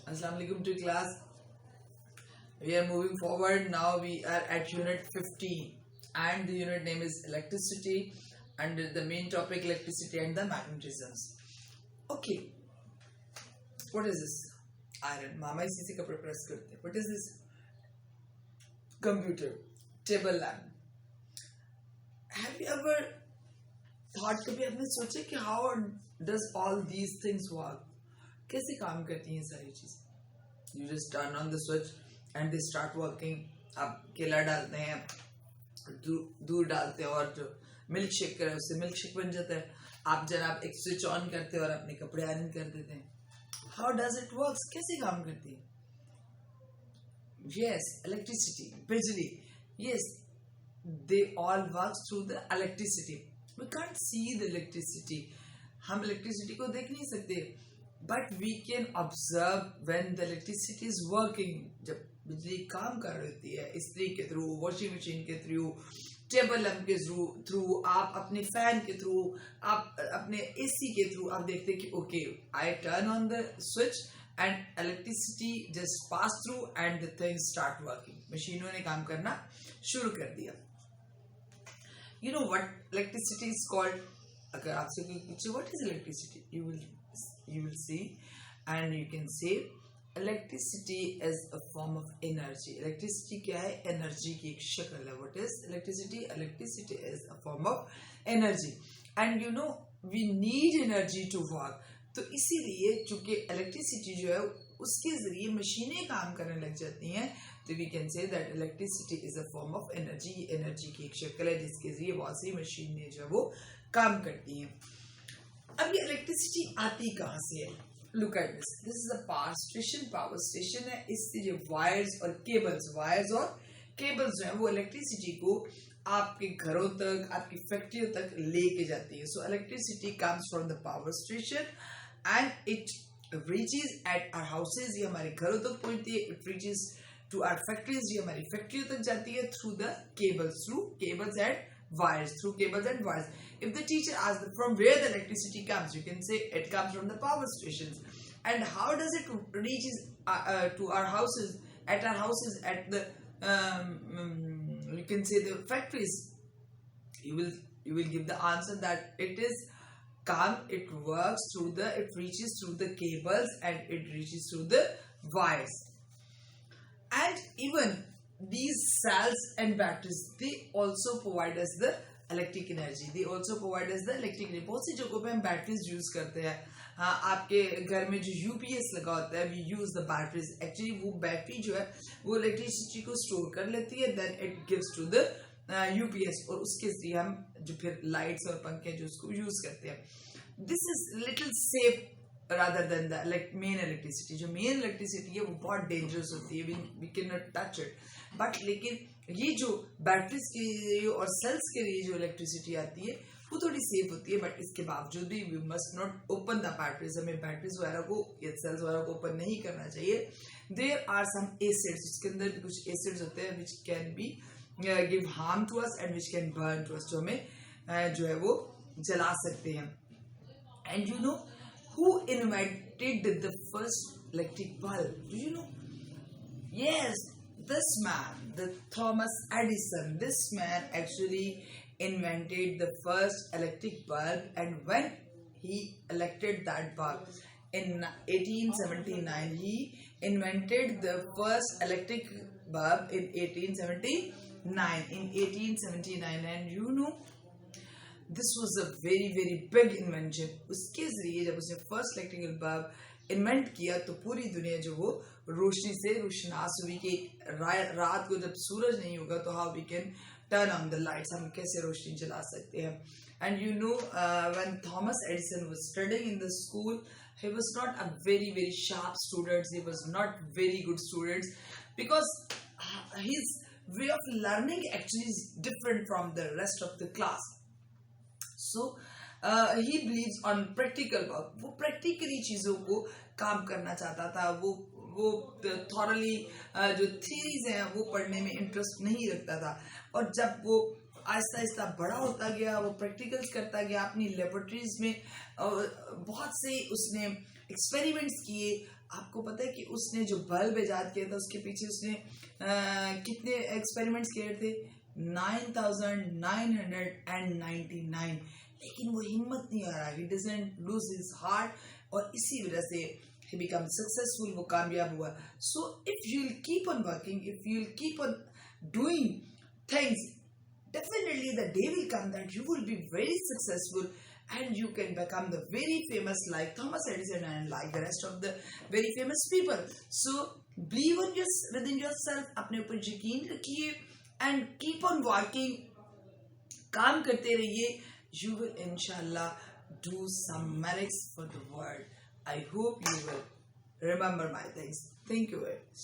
Assalamu alaikum to class. We are moving forward. Now we are at unit 15 and the unit name is electricity and the main topic electricity and the magnetisms. Okay, what is this? Iron. Mama इसी से कपड़े press करते. What is this? Computer. Table lamp. Have you ever thought कभी आपने सोचा कि how does all these things work? कैसे काम करती हैं सारी चीजें? You just turn on the switch and they start working. आप केला डालते हैं, दूध डालते हैं और जो मिल्क शेक करें उससे मिल्क शेक बन जाता है. आप जनाब एक स्विच ऑन करते हैं और अपने कपड़े आयरन कर देते हैं. How does it work? कैसे काम करती है? Yes, electricity, बिजली. Yes, they all work through the electricity. We can't see the electricity. हम electricity को देख नहीं सकते. But we can observe when the electricity is working. जब बिजली काम कर रही होती है, इस्त्री के थ्रू, वॉशिंग मशीन के थ्रू, टेबल लैंप के थ्रू, आप अपने फैन के थ्रू, आप अपने एसी के थ्रू, आप देखते हैं कि okay, I turn on the switch and electricity just pass through and the things start working. मशीनों ने काम करना शुरू कर दिया. You know what electricity is called? अगर आपसे कोई पूछे what is electricity, you will see and you can say electricity is a form of energy. Electricity क्या है? Energy की एक शक्ल है. What is electricity? Electricity is a form of energy and you know we need energy to work. तो इसीलिए चूंकि electricity जो है उसके जरिए मशीनें काम करने लग जाती हैं, तो we can say that electricity is a form of energy. Energy की एक शक्ल है जिसके जरिए बहुत सी मशीनें जो है वो काम करती हैं. अब ये इलेक्ट्रिसिटी आती कहाँ से है? Look at this. This is a power station. Power station है. इससे जो वायर्स और केबल्स जो है वो इलेक्ट्रिसिटी को आपके घरों तक, आपकी फैक्ट्रियों तक लेके जाती है. So electricity comes from the power station and it reaches at our houses. ये हमारे घरों तक पहुंचती है. It reaches to our factories. ये हमारी फैक्ट्रियों तक जाती है through the cables, through cables and wires, through cables and wires. If the teacher asks from where the electricity comes, you can say it comes from the power stations. And how does it reaches to our houses, at our houses, at the you can say the factories? You will give the answer that it works through it reaches through the cables and it reaches through the wires. And even these cells and batteries, they also provide us the electric energy. बहुत सी जगहों पे हम batteries use करते हैं. आपके घर में जो यूपीएस लगा होता है, we use the batteries. Actually वो बैटरी जो है वो इलेक्ट्रिसिटी को स्टोर कर लेती है, then it gives to the UPS और उसके जरिए हम जो फिर लाइट्स और पंखे जो उसको यूज करते हैं. This is little safe rather than the main electricity. जो मेन इलेक्ट्रिसिटी है वो बहुत डेंजरस होती है. we cannot touch it. But लेकिन ये जो बैटरीज के लिए और सेल्स के लिए जो इलेक्ट्रिसिटी आती है वो थोड़ी सेफ होती है. बट इसके बावजूद भी we must not open the batteries. हमें बैटरीज वगैरह को या सेल्स वगैरह को ओपन नहीं करना चाहिए. There are some acids. इसके अंदर भी कुछ एसिड्स होते हैं which can be give harm to us and which can burn to us, जो हमें जो है वो जला सकते हैं. And you know who invented the first electric bulb? Do you know? Yes, this man, the Thomas Edison. This man actually invented the first electric bulb, and when he elected that bulb in 1879, he invented the first electric bulb in 1879. And you know, this was a very very big invention. उसके जरिए जब उसने first electrical bulb invent किया तो पूरी दुनिया जो वो रोशनी से रोशनास हुई कि रात को जब सूरज नहीं होगा तो how we can turn on the lights, हम कैसे रोशनी जला सकते हैं. And you know when Thomas Edison was studying in the school, he was not a very very sharp student. He was not very good student because his way of learning actually is different from the rest of the class. So he believes on practical work. वो practically चीजों को काम करना चाहता था. वो thoroughly जो theories हैं वो पढ़ने में इंटरेस्ट नहीं रखता था. और जब वो आहिस्ता आहिस्ता बड़ा होता गया, वो प्रैक्टिकल्स करता गया अपनी लेबोरेटरीज में. बहुत से उसने एक्सपेरिमेंट्स किए आपको पता है कि उसने जो बल्ब इजाद किया था उसके पीछे उसने कितने एक्सपेरिमेंट्स किए थे? 9,999। लेकिन वो हिम्मत नहीं हारा, he doesn't lose his heart, और इसी वजह से he become successful, वो कामयाब हुआ. So if you'll keep on working, if you'll keep on doing things, definitely the day will come that you will be very successful and you can become the very famous like Thomas Edison and like the rest of the very famous people. So believe on within yourself, अपने ऊपर यकीन रखिए and keep on working, काम करते रहिए. You will inshallah do some miracles for the world. I hope you will remember my things. Thank you very much.